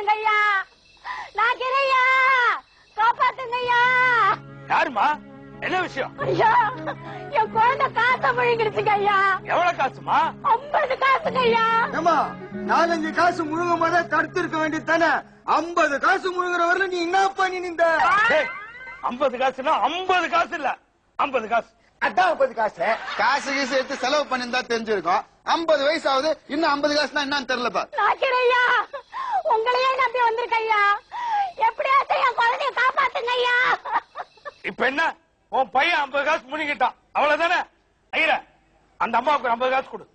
காப்பாத்துங்க ஐயா, நாக்கிரையா காப்பாத்துங்க ஐயா. யாருமா, என்ன விஷயம்? ஐயா, என் குழந்தை காசை முழுங்கிடுச்சுங்க ஐயா. எவ்வளவு காசுமா? 50 காசுங்க ஐயா. ஏமா 4-5 காசு முழுங்கும் போதே தடுத்து இருக்க வேண்டியது தானே? 50 காசு முழுங்குற வரல நீ என்ன பண்ணி நின்ற? 50 காசுனா 50 காசு இல்ல, 50 காசு. அதான் 50 காசு. காசு கீசு எடுத்து செலவு பண்ணிருந்தா தெரிஞ்சிருக்கும். 50 வயசு ஆகுது, இன்னும் 50 காசுனா என்னன்னு தெரியலப்பா. நாக்கிரையா, உங்களையே நம்பி வந்திருக்க ஐயா, எப்படியாச்சும் என் குழந்தைய காப்பாத்துங்க ஐயா. இப்ப என்ன, உன் பையன் 50 காசு முழுங்கிட்டான், அவ்வளவுதானே? ஐயா, அந்த அம்மாவுக்கு 50 காசு கொடு.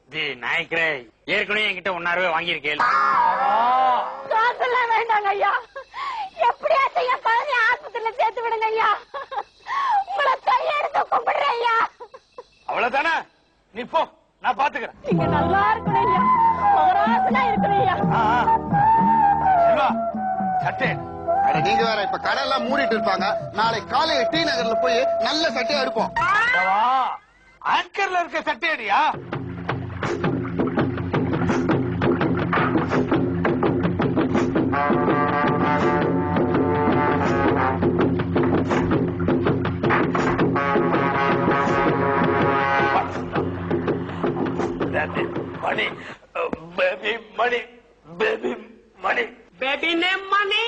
நாயக்கரே, ஏற்கனவே என்கிட்ட 1,000 ரூபாய் வாங்கியிருக்கேன். காசு எல்லாம் வேண்டாங்க ஐயா, எப்படியாச்சும் என் குழந்தைய ஆஸ்பத்திரியில சேர்த்து விடுங்க ஐயா. உங்களை கையெடுத்து கும்பிடுறேன் ஐயா. அவ்வளவுதானே? நீ போ, நான் பாத்துக்கிறேன். நீங்க நல்லா இருக்கணும் ஐயா, மகராசனா இருக்கணும் ஐயா. செல்வா, சட்டை அட நீங்க வேற, இப்ப கடை எல்லாம் மூடிட்டு இருப்பாங்க. நாளைக்கு காலையில டி நகர்ல போய் நல்ல சட்டையா எடுப்போம். ஆங்கர்ல இருக்க சட்டையடியா? Money, baby money, baby money. Baby name money,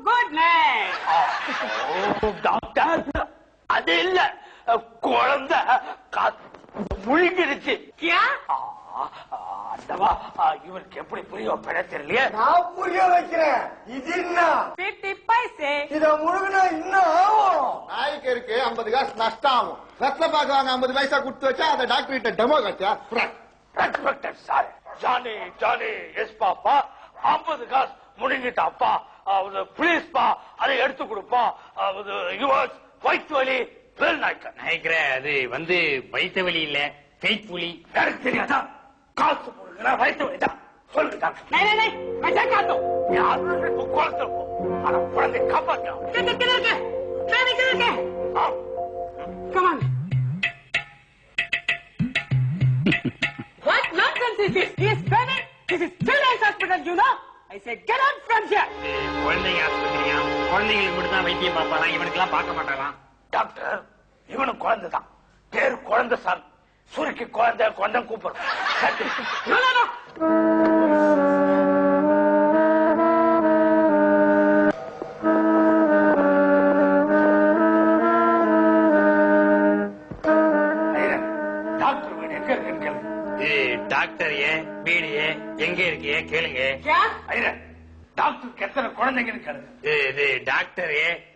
good name. Doctor, அது இல்ல, குழந்தை முழுங்கிருச்சு. क्या? அந்தவா இவனுக்கு எப்படி புரிய வைப்பேன்னு தெரியலையே. நான் புரிய வைக்கிறேன். இது என்ன? 50 पैसे. இத முழுங்கினா இன்னும் ஆகும். நாய்க்கு 50 காசு நஷ்டம் ஆகும். ரத்ன பாக்குவாங்க 50 பைசா கொடுத்து வச்சா அதை டாக்டர் கிட்ட டெமோ காட்டியா? Respected sir, Johnny Johnny yes papa, 50 காசு முழுங்கிட்டாப்பா, பிளீஸ் பா, அதை எடுத்து கொடுப்பா. யுவர்ஸ் வயிற்று வலி வேல் நாய்க்கர். நாயக்கரே, அது வயிற்று வலி இல்ல, கைட் புலி. எனக்கு தெரியாதா? காசு முழுங்கினா வயிற்று வலி தான். சொல்லுங்க டாக்டர். नहीं नहीं, मैं चेक करता हूँ. குழந்தை போ, ஆனா குழந்தை காப்பாற்றலாம். किधर किधर के? बेबी किधर के? Come on. What nonsense is this? He is baby. This is children's hospital, you know. I said get out from here. குழந்தைங்க ஆஸ்பத்திரியா? குழந்தைங்களுக்கு மட்டும் தான் வைத்தியம் பார்ப்பாராம், இவனுக்கு எல்லாம் பார்க்க மாட்டாராம். டாக்டர், இவனும் குழந்தை தான், பேரு குழந்தை சார். சுருக்கி குழந்தை குழந்தை கூப்பிடுறோம். No, no, no. டாக்டர் வீடு எங்க இருக்குன்னு கேளுங்க. டாக்டர் ஏன் வீடு எங்க இருக்கு கேளுங்க. क्या? டாக்டருக்கு எத்தனை குழந்தைங்கன்னு கேளுங்க. இது டாக்டர்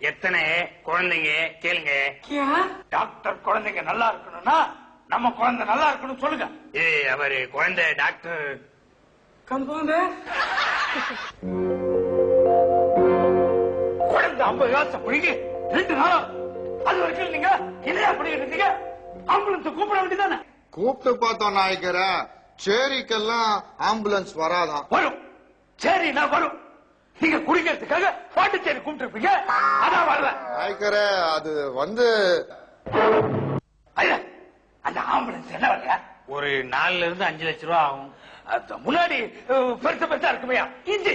எத்தனை குழந்தைங்க கேளுங்க. क्या? டாக்டர் குழந்தைங்க நல்லா இருக்கணும்னா நம்ம குழந்தை நல்லா இருக்கணும் சொல்லுங்க. அவரு குழந்தை டாக்டர் कंपाउंडर. குழந்தை 50 காசு பிடிக்கி 2 நாளா அது வரைக்கும் நீங்க இல்லையா பண்ணிட்டு இருந்தீங்க? ஆம்புலன்ஸ் கூப்பிட வேண்டியதானே? கூப்பிட்டு பார்த்தோம் நாய்க்கர, சேரிக்கெல்லாம் ஆம்புலன்ஸ் வராதான். வரும், சரி நான் வரும். நீங்க குடிக்கிறதுக்காக பாண்டிச்சேரி கூப்பிட்டு இருப்பீங்க, அதான் வரல. நாய்க்கர, அது அந்த ஆம்புலன்ஸ் என்ன வரலையா? ஒரு 4 to 5 லட்சம் ரூபாய் ஆகும். முன்னாடி பெருசு பெருசா இருக்குமையா இஞ்சி,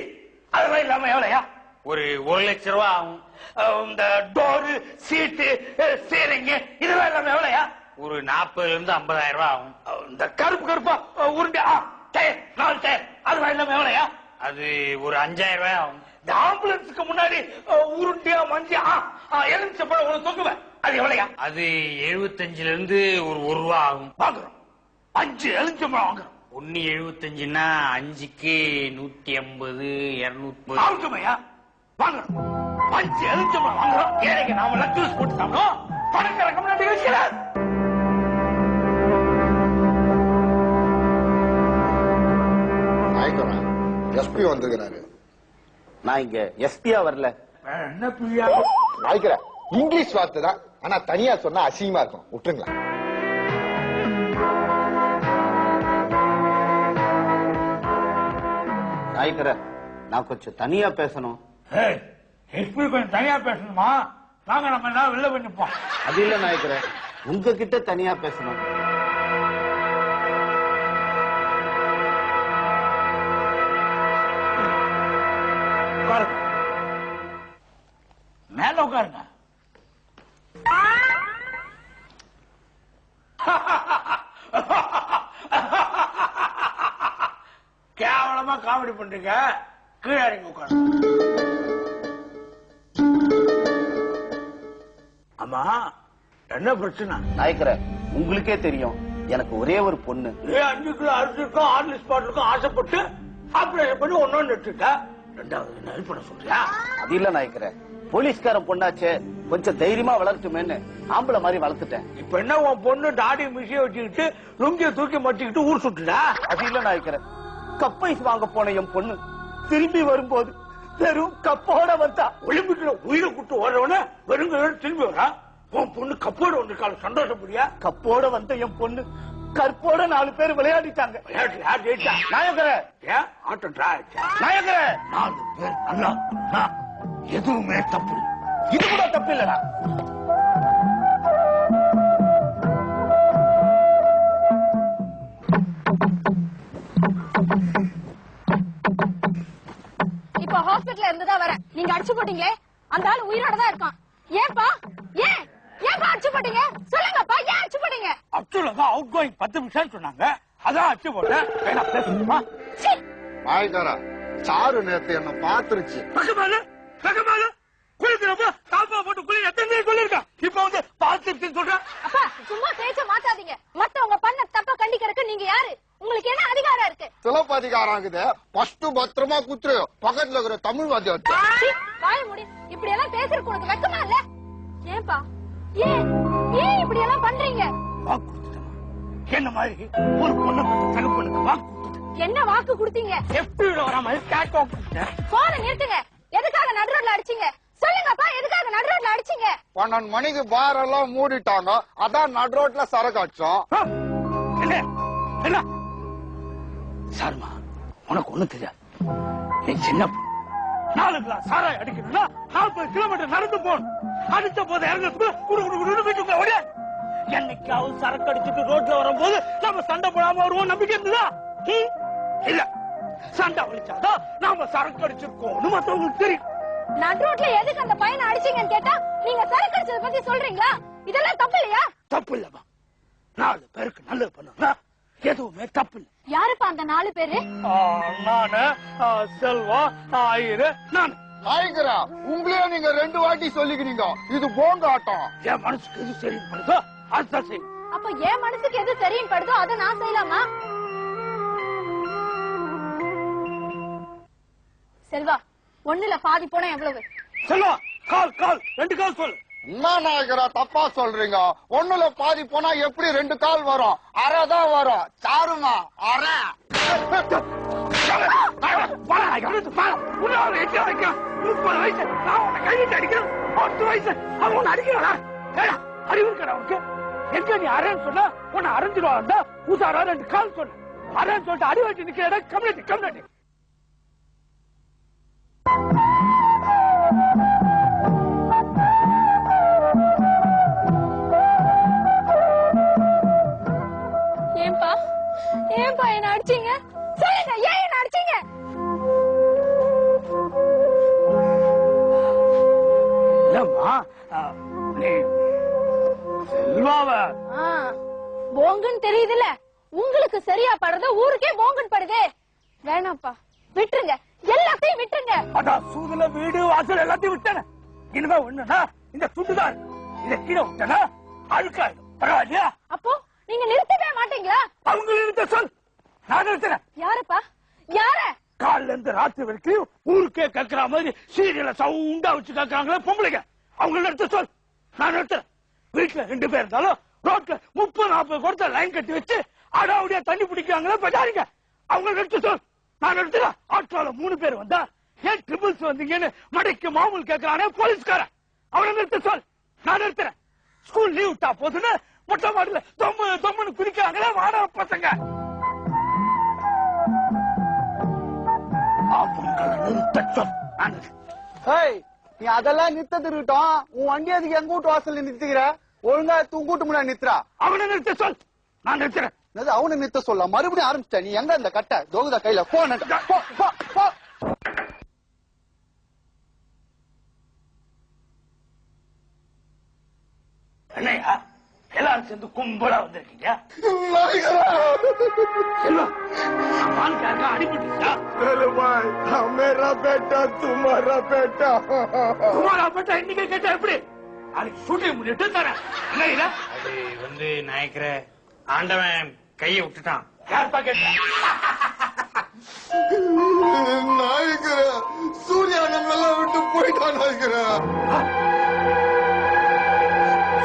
அதெல்லாம் இல்லாம எவ்வளையா? ஒரு 1 லட்சம் ரூபாய் ஆகும். இந்த டோரு சீட்டு சீரிங்க இதெல்லாம் இல்லாம எவ்வளையா? ஒரு 40,000 to 50,000 ரூபாய் ஆகும். இந்த கருப்பு கருப்பா உருண்டை டயர் 4 டயர் அதெல்லாம் இல்லாம எவ்வளையா? அது ஒரு 5,000 ரூபாய் ஆகும். இந்த ஆம்புலன்ஸுக்கு முன்னாடி உருண்டியா மஞ்சியா எலுமிச்சப்பழம் ஒண்ணு தொங்குவேன், அது எவ்வளையா? அது 75 to 1 ரூபாய் ஆகும். வாங்குறோம், 5 எலுமிச்சப்பழம் வாங்குறோம். 1.75ன்னா 5க்கு 150, 250. வாங்குமையா வாங்குறோம், 5 எலுமிச்சப்பழம் வாங்குறோம். ஏழைக்கு நாம எல்லாம் ஜூஸ் போட்டு சாப்பிடுவோம், பணக்கார கம்யூனிட்டி இருக்கிறார். நாய்க்கர எஸ்பி வந்திருக்கிறாரு. நான் இங்க எஸ்பியா வரல. என்ன பிரியா? நாய்க்கர இங்கிலீஷ் வார்த்தை தான், ஆனா தனியா சொன்னா அசிங்கமா இருக்கும், விட்டுருங்களா? நாய்க்கர, நான் கொஞ்சம் தனியா பேசணும். எஸ்பி கொஞ்சம் தனியா பேசணுமா? வாங்க நம்ம எல்லாம் வெளில பண்ணிப்போம். அது இல்ல நாய்க்கர, உங்ககிட்ட தனியா பேசணும். என்னமா காமெடி பண்றீங்க? கீழே இறங்கி உட்காரு. அம்மா, என்ன பிரச்சனை? நாயக்கர, உங்களுக்கே தெரியும் எனக்கு ஒரே ஒரு பொண்ணு. 5 கிலோ அரிசிக்கும் ஆர்லிஸ் பாட்டிலுக்கும் ஆசைப்பட்டு ஆபரேஷன் பண்ணி ஒன்னொன்னு எடுத்துட்ட. ரெண்டாவது என்ன ஹெல்ப் பண்ண சொல்றியா? அது இல்ல நாயக்கர, போலீஸ்காரன் பொண்ணாச்சே, கொஞ்சம் தைரியமா வளர்த்துமேன்னு ஆம்பளை மாதிரி வளர்த்துட்டேன். இப்ப என்ன உன் பொண்ணு தாடி மிஷிய வச்சுக்கிட்டு லுங்கிய தூக்கி மட்டிக்கிட்டு ஊர் சுட்டுடா? அது இல்ல நாயக்கர, கப்பைஸ் வாங்க போன என் பொண்ணு திரும்பி வரும்போது வெறும் கப்போட வந்தா. ஒலிம்பிக்ல உயிரை கூட்டு ஓடுறவன வெறுங்க திரும்பி வரா? உன் பொண்ணு கப்போட ஒன்று சந்தோஷப்படியா? கப்போட வந்த என் பொண்ணு கற்போட 4 பேர் விளையாடிட்டாங்க. விளையாட்டு யார் ஜெயிச்சா? நாயக்கர, ஏன் ஆட்டம் டிரா ஆயிடுச்சா? நாயக்கர, 4 பேர் நல்லா எதுவுமே தப்பு இல்லை. இது கூட தப்பு இல்லடா. இப்ப ஹாஸ்பிடல்ல இருந்துதான் வரேன். நீங்க அடிச்சு போட்டீங்களே, அந்த ஆள் உயிரோட தான் இருக்கான். ஏன்பா? ஏன்பா அடிச்சு போட்டீங்க? சொல்லுங்கப்பா, ஏன் அடிச்சு போட்டீங்க? அப்துல்லா அவுட் கோயிங் 10 நிமிஷம் சொன்னாங்க, அதான் அடிச்சு போட்டேன். பேசுமா? நாய்க்காரா, சாரு நேத்து என்ன பாத்துருச்சு. குளிக்கிறப்ப தாப்பா போட்டு குளி எத்தனை சொல்லிருக்கா? இப்ப வந்து பாத்துருச்சுன்னு சொல்றேன். அப்பா, சும்மா பேச்ச மாத்தாதீங்க. மத்தவங்க பண்ண தப்ப கண்டிக்கிறதுக்கு நீங்க யாரு? உங்களுக்கு என்ன அதிகாரம் இருக்கு? சிலப்பதிகாரம் ஆகுது. ஃபர்ஸ்ட் பத்திரமா குத்துரு, பக்கத்துல இருக்கிற தமிழ் வாத்தியம். வாய முடி. இப்படி எல்லாம் பேசுறதுக்கு உனக்கு வெக்கமா இல்ல? ஏன்பா, ஏன் இப்படி எல்லாம் பண்றீங்க? வாக்கு கொடுத்துட்டேன். என்ன மாதிரி ஒரு பொண்ணு தகப்பனுக்கு வாக்கு கொடுத்துட்டேன். என்ன வாக்கு கொடுத்தீங்க? எப்படி வராம கேட் வாக்கு கொடுத்தேன். போன நிறுத்துங்க. எதுக்காக நடுரோட்ல அடிச்சீங்க? சொல்லுங்கப்பா, எதுக்காக நடுரோட்ல அடிச்சீங்க? 12 மணிக்கு பார் எல்லாம் மூடிட்டாங்க, அதான் நடுரோட்ல சரக்கு அடிச்சோம். என்ன சார்மா, உனக்கு ஒண்ணு தெரியாது. நீ சின்ன 4 கிளாஸ் சாராய் அடிக்கணும்னா 40 கிலோமீட்டர் நடந்து போகணும். அடிச்ச போது இறங்க ஓடியா? என்னைக்காவது சரக்கு அடிச்சுட்டு ரோட்ல வரும்போது நம்ம சண்டை போடாம வருவோம் நம்பிக்கை இருந்ததா? இல்ல, சண்டை அடிச்சாதான் நாம சரக்கு அடிச்சிருக்கோம் மத்தவங்களுக்கு தெரியும். நடுரோட்ல எதுக்கு அந்த பையனை அடிச்சீங்கன்னு கேட்டா நீங்க சரக்கு அடிச்சதை பத்தி சொல்றீங்களா? இதெல்லாம் தப்பு இல்லையா? தப்பு இல்லப்பா. 4 பேருக்கு நல்லது பண்ணா எதுவுமே தப்பு இல்லை. யாருப்பா அந்த 4 பேரு? நானு, செல்வா, ஐயரு, நான். நாய்க்கரா, உங்களையே நீங்க 2 வாட்டி சொல்லிக்கிறீங்க. இது போங்க ஆட்டம். என் மனசுக்கு எது சரி பண்ணுதோ அதுதான் சரி. அப்ப என் மனசுக்கு எது சரின்னு படுதோ அதை நான் செய்யலாமா? செல்வா, 1ல பாதி போனா எவ்வளவு? செல்வா, கால் 2 கால் சொல்லு. என்ன நாய்க்கரா தப்பா சொல்றீங்க? 1ல பாதி போனா எப்படி 2 கால் வரும்? அரை தான் வரும். சாருமா அரை. எங்க நீ அரேன்னு சொன்னா உன்னை அரைஞ்சிடுவாங்க. உசாரா 2 கால் சொல்லு. அரேன்னு சொல்லிட்டு அடி வச்சு நிக்கிற கம்யூனிட்டி. ஏன்பா என்ன அடிச்சீங்க? சொல்லுங்க, ஏன் என்ன அடிச்சீங்க? இல்லம்மா, நீ செல்வாவ போங்குன்னு தெரியுதுல்ல. உங்களுக்கு சரியா படுறது ஊருக்கே போங்குன்னு படுதே. வேணாப்பா, விட்டுருங்க, எல்லாத்தையும் விட்டுருங்க. அதான் சூதுல வீடு வாசல் எல்லாத்தையும் விட்டன. இனிமே ஒண்ணுனா இந்த துண்டுதான். இதை கீழே விட்டனா அழுக்காயிடும். பரவாயில்லையா? அப்போ நீங்க நிறுத்தவே மாட்டீங்களா? அவங்க நிறுத்த சொல், நான் நிறுத்துறேன். யாருப்பா? யார? காலைல இருந்து ராத்திரி வரைக்கும் ஊருக்கே கேட்கிற மாதிரி சீரியல சவுண்டா வச்சு கேட்கறாங்களே பொம்பளைங்க, அவங்க நிறுத்த சொல், நான் நிறுத்துறேன். வீட்டுல 2 பேர் இருந்தாலும் ரோட்ல 30-40 கொடுத்த லைன் கட்டி வச்சு அடாவுடியா தண்ணி பிடிக்கிறாங்களே பஜாரிங்க, அவங்க நிறுத்த சொல், நான் நிறுத்துறேன். ஆட்டோல 3 பேர் வந்தா ஏன் ட்ரிபிள்ஸ் வந்தீங்கன்னு மடைக்கு மாமூல் கேட்கறானே போலீஸ்காரன், அவனை நிறுத்த சொல், நான் நிறுத்துறேன். ஸ்கூல் லீவ் விட்டா போதுன்னு மொட்டை மாடல தொம்முன்னு குதிக்கிறாங்களே மாணவ பசங்க, அவங்களை நிறுத்த சொல். நீ அதெல்லாம் நிறுத்தது இருக்கட்டும், உன் வண்டி அதுக்கு எங்க வீட்டு வாசல்ல நிறுத்திக்கிற? ஒழுங்கா தூங்கிட்டு முன்னாடி நிறுத்துறா. அவனை நிறுத்த சொல், நான் நிறுத்துறேன். அவனை நிறுத்த சொல்ல மறுபடியும் ஆரம்பிச்சிட்ட. நீ எங்க இந்த கட்டை தோகுதா கையில போன? என்னையா எல்லாரும் சேர்ந்து கும்பலா வந்திருக்கீங்க. அடிபட்டுச்சா? மேரா பேட்டா துமாரா பேட்டா. துமாரா பேட்டா இன்னைக்கு கேட்டா எப்படி? அதுக்கு ஷூட்டிங் முன்னிட்டு தரேன். அது வந்து நாயக்கர ஆண்டவன் கையை விட்டுட்டான். யார் பாக்கெட்? நாயக்கர சூர்யா நம்மெல்லாம் விட்டு போயிட்டான் நாயக்கர.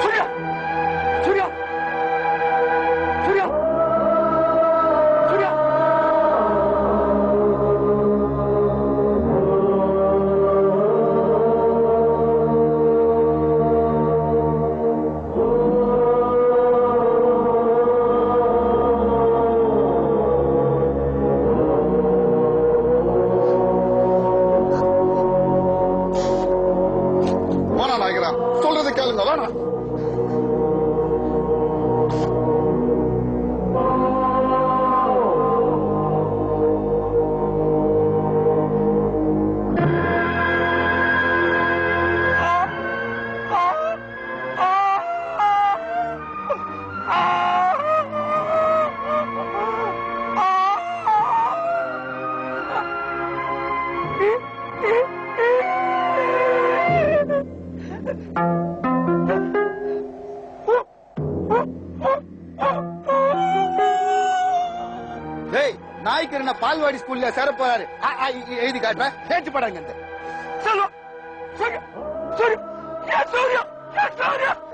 சூர்யா சூர்யா சூர்யா சூர்யா வேணா நாயக்கரா, சொல்றது கேளுங்க. வேணா நாய்க்கர் பால்வாடி ஸ்கூல்ல சேர போறாரு. எழுதி காட்டுற பேச்சு படாங்க.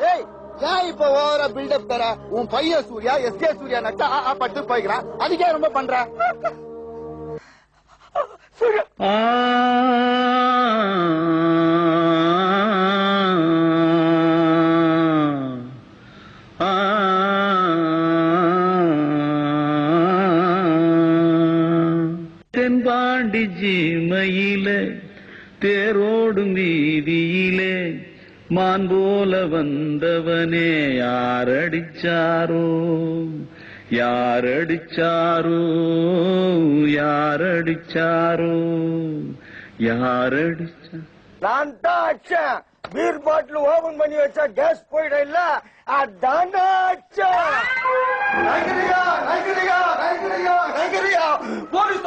ஏய், ஏன் இப்ப ஓவரா பில்டப் தர? உன் பையன் சூர்யா எஸ்கே சூர்யா நட்டா பட்டு போய்க்கிறான். அதுக்கே ரொம்ப பண்ற. தென்பாண்டி ஜீமையில தேரோடும் வீதியிலே மான் போல வந்தவனே யாரடிச்சாரோ யாரடிச்சாரோ யாரடிச்சாரோ யாரடிச்சா? நான் தான் அடிச்சேன். பீர் பாட்டில் ஓபன் பண்ணி வச்சா கேஸ் போயிட இல்ல, அதான் அடிச்சேன். போலீஸ்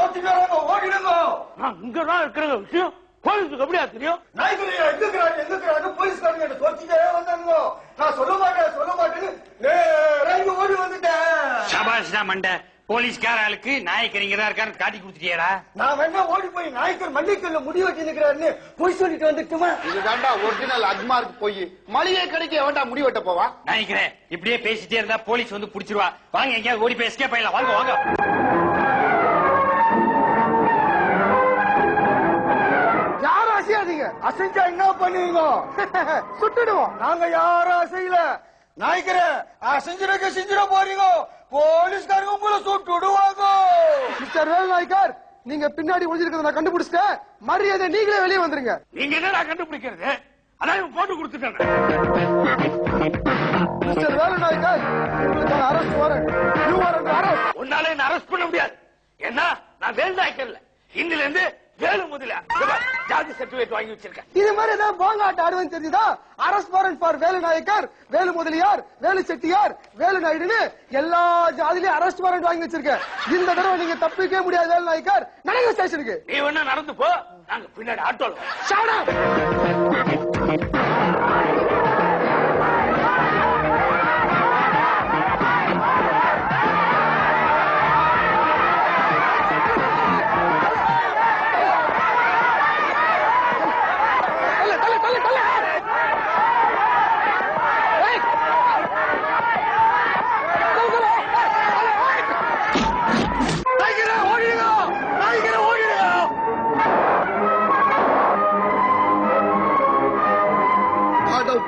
ஓடிடுங்க. நான் இங்கதான் இருக்கிற விஷயம் போலீஸுக்கு எப்படியா தெரியும்? நாய்கரியா எங்க போலீஸ்காரங்க என்ன தோச்சிட்டே வந்தாங்க. நான் சொல்ல மாட்டேன்னு நேரா இங்க ஓடி வந்துட்டேன். சபாஷ்டா மண்டை, போலீஸ்கார ஆளுக்கு நாயக்கர் இங்கதான் இருக்காரு காட்டி கொடுத்துட்டியடா. நான் வேணா ஓடி போய் நாய்க்கர் மல்லிக்கல்ல முடி வச்சு நிக்கிறாருன்னு போய் சொல்லிட்டு வந்துட்டுமா? இதுதான்டா ஒரிஜினல் அக்மார்க்கு போய் மளிகை கடைக்கு எவன்டா முடி வெட்ட போவா? நாயக்கரே, இப்படியே பேசிட்டே இருந்தா போலீஸ் வந்து புடிச்சிருவா. வாங்க எங்கேயாவது ஓடி போய் எஸ்கேப் ஆயிடலாம். வாங்க வாங்க. யாரும் அசையாதீங்க. அசைஞ்சா என்ன பண்ணுவீங்க? சுட்டுடுவோம். நாங்க யாரும் அசையல. நாய்க்கர செஞ்சிட போறீங்க. போலீஸ்காரங்க உங்களை சுட்டுடுவாங்க. மிஸ்டர் வேல் நாய்க்கர், நீங்க பின்னாடி ஒளிஞ்சிருக்கிறத நான் கண்டுபிடிச்சிட்டேன். மரியாதை நீங்களே வெளியே வந்துருங்க. நீங்க என்ன கண்டுபிடிக்கிறது? அதான் போட்டு கொடுத்துட்டேன். மிஸ்டர் வேலு நாய்க்கர், உங்களுக்கான arrest warrant. You are under arrest. உன்னால என்ன அரெஸ்ட் பண்ண முடியாது. என்ன, நான் வேல் நாய்க்கர்ல இன்னில இருந்து வேலு முதலியா ஜாதி சர்டிபிகேட் வாங்கி வச்சிருக்கேன். இது மாதிரி ஏதாவது போங்காட்ட ஆடுவேன் தெரிஞ்சுதா? Arrest warrant for Velu Nayakkar, Velu Mudaliyar, Velu Chettiyar, Velu நாயுடுன்னு எல்லா ஜாதியிலையும் அரெஸ்ட் வாரண்ட் வாங்கி வச்சிருக்கேன். இந்த தடவை நீங்க தப்பிக்கவே முடியாது வேலு நாயக்கர். நடங்க ஸ்டேஷனுக்கு. நீ வேணா நடந்து போ, நாங்க பின்னாடி ஆட்டோல.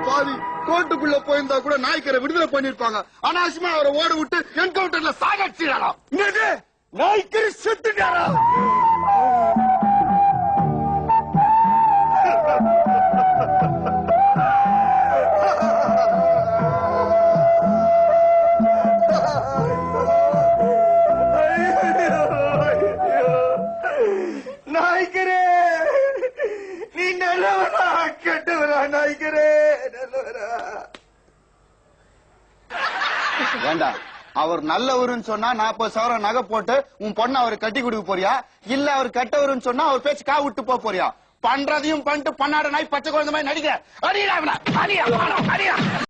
பாவி, கோர்ட்டுக்குள்ள போயிருந்தா கூட நாய்க்கரை விடுதலை பண்ணிருப்பாங்க. அனாவசியமா அவரை ஓட விட்டு என்கவுண்டர்ல சாகடிச்சிடலாம். நாய்க்கரை செத்துட்டாரா? நாய்க்கரே, நீ நல்லவரா கெட்டவரா? நாய்க்கரே நல்லவரா? ஏண்டா அவர் நல்லவருன்னு சொன்னா 40,000 நகை போட்டு உன் பொண்ணு அவரு கட்டி கொடுக்க போறியா, இல்ல அவர் கெட்டவருன்னு சொன்னா அவர் பேச்சு கா விட்டு போறியா? பண்றதையும் பண்ணிட்டு பண்ணாட நாய் பச்சை குழந்தை மாதிரி நடிக்க. அடியா